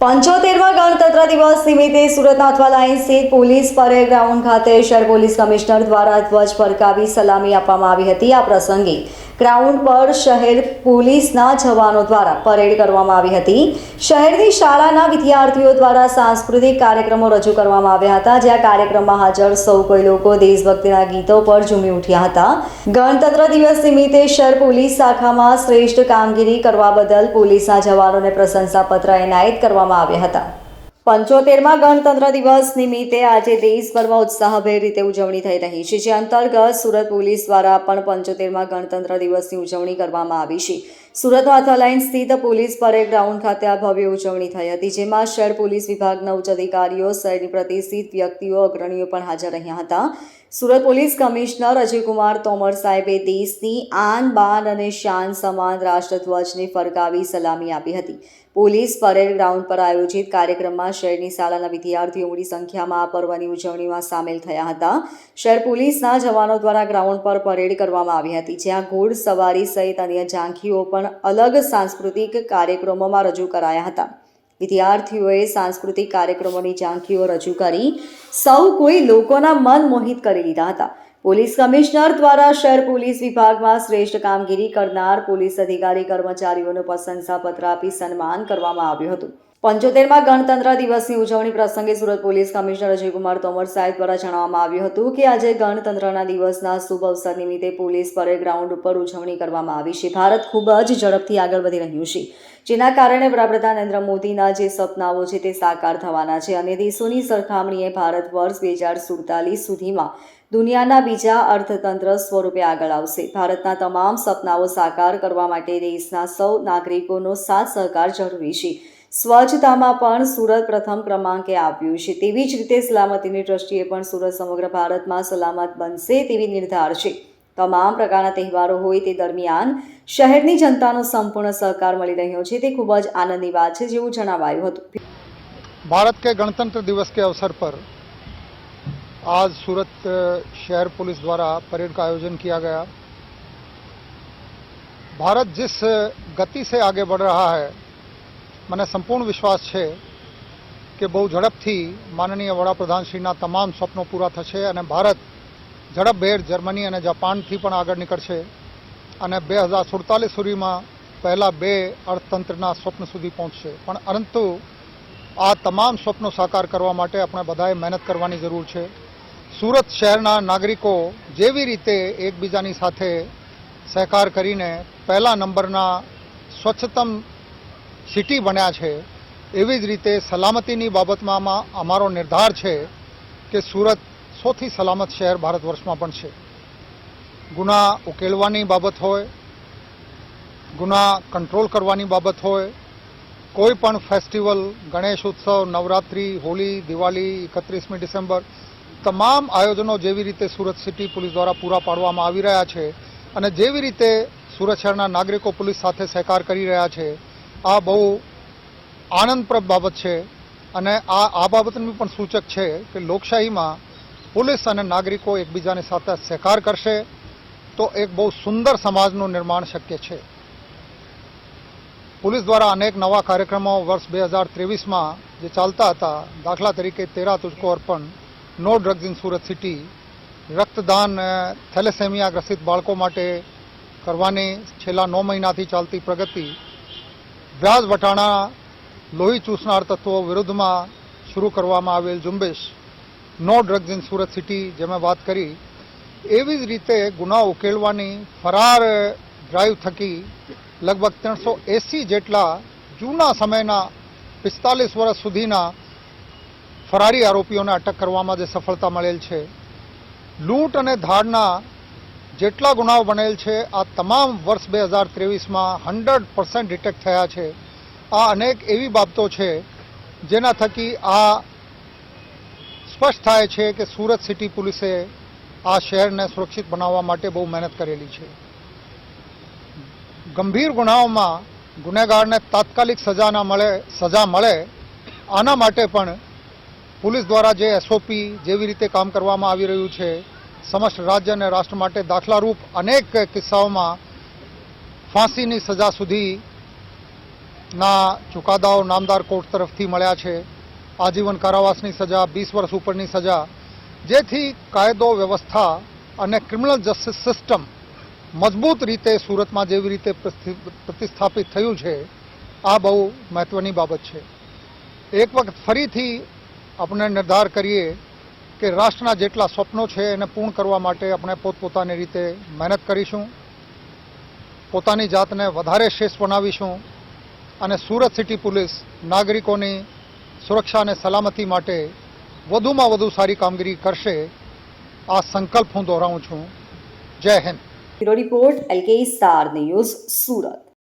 પંચોતેરમાં ગણતંત્ર દિવસ નિમિત્તે સુરત નાથવા લાઇન સ્થિત પોલીસ પરેડ ગ્રાઉન્ડ ખાતે શહેર પોલીસ કમિશનર દ્વારા ધ્વજ ફરકાવી સલામી આપવામાં આવી હતી। આ પ્રસંગે ગ્રાઉન્ડ પર શહેર પોલીસના જવાનો દ્વારા પરેડ કરવામાં આવી હતી। શહેરની શાળાના વિદ્યાર્થીઓ દ્વારા સાંસ્કૃતિક કાર્યક્રમો રજૂ કરવામાં આવ્યા હતા, જ્યાં કાર્યક્રમમાં હાજર સૌ કોઈ લોકો દેશભક્તિના ગીતો પર ઝૂમી ઉઠ્યા હતા। ગણતંત્ર દિવસ નિમિત્તે શહેર પોલીસ શાખામાં શ્રેષ્ઠ કામગીરી કરવા બદલ પોલીસના જવાનોને પ્રશંસાપત્ર એનાયત કરવામાં આવ્યા હતા। 75માં ગણતંત્ર દિવસ નિમિત્તે આજે દેશભરમાં ઉત્સાહભેર રીતે ઉજવણી થઈ રહી છે, જે અંતર્ગત સુરત પોલીસ દ્વારા પણ 75માં ગણતંત્ર દિવસની ઉજવણી કરવામાં આવી છે। સુરત નાથવા લાઇન સ્થિત પોલીસ પરેડ ગ્રાઉન્ડ ખાતે આ ભવ્ય ઉજવણી થઈ હતી, જેમાં શહેર પોલીસ વિભાગના ઉચ્ચ અધિકારીઓ, શહેરની પ્રતિષ્ઠિત વ્યક્તિઓ, અગ્રણીઓ પણ હાજર રહ્યા હતા। સુરત પોલીસ કમિશનર અજયકુમાર તોમર સાહેબે દેશની આન બાન અને શાન સમાન રાષ્ટ્રધ્વજને ફરકાવી સલામી આપી હતી। પોલીસ પરેડ ગ્રાઉન્ડ પર આયોજિત કાર્યક્રમમાં શહેરની શાળાના વિદ્યાર્થીઓ મોટી સંખ્યામાં આ પર્વની ઉજવણીમાં સામેલ થયા હતા। શહેર પોલીસના જવાનો દ્વારા ગ્રાઉન્ડ પર પરેડ કરવામાં આવી હતી, જ્યાં ઘોડસવારી સહિત અન્ય ઝાંખીઓ પણ અલગ સાંસ્કૃતિક કાર્યક્રમોમાં રજૂ કરાયા હતા। વિદ્યાર્થીઓએ સાંસ્કૃતિક કાર્યક્રમોની ઝાંખીઓ રજૂ કરી સૌ કોઈ લોકોના મન મોહિત કરી લીધા હતા। પોલીસ કમિશનર દ્વારા શહેર પોલીસ વિભાગમાં શ્રેષ્ઠ કામગીરી કરનાર પોલીસ અધિકારી કર્મચારીઓનું પ્રશંસાપત્ર આપી સન્માન કરવામાં આવ્યું હતું। 75માં ગણતંત્ર દિવસની ઉજવણી પ્રસંગે સુરત પોલીસ કમિશનર અજયકુમાર તોમર સાહેબ દ્વારા જણાવવામાં આવ્યું હતું કે આજે ગણતંત્રના દિવસના શુભ અવસર નિમિત્તે પોલીસ પરેડ ગ્રાઉન્ડ ઉપર ઉજવણી કરવામાં આવી છે। ભારત ખૂબ જ ઝડપથી આગળ વધી રહ્યું છે, જેના કારણે વડાપ્રધાન નરેન્દ્ર મોદીના જે સપનાઓ છે તે સાકાર થવાના છે અને દેશોની સરખામણીએ ભારત વર્ષ 2047 સુધીમાં દુનિયાના બીજા અર્થતંત્ર સ્વરૂપે આગળ આવશે। ભારતના તમામ સપનાઓ સાકાર કરવા માટે દેશના સૌ નાગરિકોનો સાથ સહકાર જરૂરી છે। સ્વચ્છતામાં પણ સુરત પ્રથમ ક્રમાંકે આવ્યું છે, તેવી જ રીતે સલામતીની દ્રષ્ટિએ પણ સુરત સમગ્ર ભારતમાં સલામત બનશે તેવી નિર્ધાર છે। તમામ પ્રકારના તહેવારો હોય તે દરમિયાન શહેરની જનતાનો સંપૂર્ણ સહકાર મળી રહ્યો છે, તે ખૂબ જ આનંદની વાત છે, જેવું જણાવાયું હતું। भारत के गणतंत्र दिवस के अवसर पर आज सूरत शहर पुलिस द्वारा परेड का आयोजन किया गया। भारत जिस गति से आगे बढ़ रहा है, મને સંપૂર્ણ વિશ્વાસ છે કે બહુ ઝડપથી માનનીય વડાપ્રધાનશ્રીના તમામ સ્વપ્નો પૂરા થશે અને ભારત ઝડપભેર જર્મની અને જાપાનથી પણ આગળ નીકળશે અને 2047 સુધીમાં પહેલા 2 અર્થતંત્રના સ્વપ્ન સુધી પહોંચશે। પણ પરંતુ આ તમામ સ્વપ્નો સાકાર કરવા માટે આપણે બધાએ મહેનત કરવાની જરૂર છે। સુરત શહેરના નાગરિકો જેવી રીતે એકબીજાની સાથે સહકાર કરીને પહેલા નંબરના સ્વચ્છતમ સિટી બન્યા છે, એવી જ રીતે સલામતીની બાબતમાં અમારો નિર્ધાર છે કે સુરત સૌથી સલામત શહેર ભારત વર્ષમાં બનશે। ગુના ઉકેલવાની બાબત હોય, ગુના કંટ્રોલ કરવાની બાબત હોય, કોઈ પણ ફેસ્ટિવલ, ગણેશ ઉત્સવ, નવરાત્રિ, હોળી, દિવાળી, 31મી ડિસેમ્બર, તમામ આયોજનો જેવી રીતે સુરત સિટી પોલીસ દ્વારા પૂરા પાડવામાં આવી રહ્યા છે અને જેવી રીતે સુરત શહેરના નાગરિકો પોલીસ સાથે સહકાર કરી રહ્યા છે, આ બહુ આનંદપ્રદ બાબત છે અને આ બાબતનું પણ સૂચક છે કે લોકશાહીમાં પોલીસ અને નાગરિકો એકબીજાની સાથે સહકાર કરશે તો એક બહુ સુંદર સમાજનું નિર્માણ શક્ય છે। પોલીસ દ્વારા અનેક નવા કાર્યક્રમો વર્ષ 2023માં જે ચાલતા હતા, દાખલા તરીકે 13 તુझको અર્પણ, no drugs in Surat city, રક્તદાન થેલેસેમિયા ગ્રસિત બાળકો માટે કરવાની છેલ્લા 9 મહિનાથી ચાલતી પ્રગતિ, વ્યાજ વટાણા લોહી ચૂસનાર તત્વો વિરુદ્ધમાં શરૂ કરવામાં આવેલ ઝુંબેશ, no drugs in Surat city જે મેં વાત કરી, એવી જ રીતે ગુના ઉકેલવાની ફરાર ડ્રાઈવ થકી લગભગ 380 જેટલા જૂના સમયના 45 વર્ષ સુધીના ફરારી આરોપીઓને અટક કરવામાં જે સફળતા મળેલ છે, લૂંટ અને ધાડના જેટલા ગુનાઓ બનેલ છે, આ તમામ વર્ષ 2023માં 100% ડિટેક્ટ થયા છે। આ અનેક એવી બાબતો છે જેના થકી આ સ્પષ્ટ થાય છે કે સુરત સિટી પોલીસે આ શહેરને સુરક્ષિત બનાવવા માટે બહુ મહેનત કરેલી છે। ગંભીર ગુનાઓમાં ગુનેગારને તાત્કાલિક સજા મળે આના માટે પણ પોલીસ દ્વારા જે એસઓપી જેવી રીતે કામ કરવામાં આવી રહ્યું છે, સમસ્ત રાજ્ય અને રાષ્ટ્ર માટે દાખલારૂપ અનેક કિસ્સાઓમાં ફાંસીની સજા સુધી ચુકાદાઓ નામદાર કોર્ટ તરફથી મળ્યા છે. આજીવન કારાવાસની સજા, 20 વર્ષ ઉપરની સજા, જેથી કાયદો વ્યવસ્થા અને ક્રિમિનલ જસ્ટિસ સિસ્ટમ મજબૂત રીતે સુરતમાં જેવી રીતે પ્રતિસ્થાપિત થયું છે, આ બહુ મહત્વની બાબત છે. એક વખત ફરીથી આપણે નિર્ધાર કરીએ કે રાષ્ટ્રના જેટલા સ્વપ્નો છે એને પૂર્ણ કરવા માટે આપણે પોતપોતાની રીતે મહેનત કરીશું, પોતાની જાતને વધારે શ્રેષ્ઠ બનાવીશું અને સુરત સિટી પોલીસ નાગરિકોની સુરક્ષા અને સલામતી માટે વધુમાં વધુ સારી કામગીરી કરશે, આ સંકલ્પ હું દોહરાવું છું. જય Hind. Bureau report LK star news, Surat.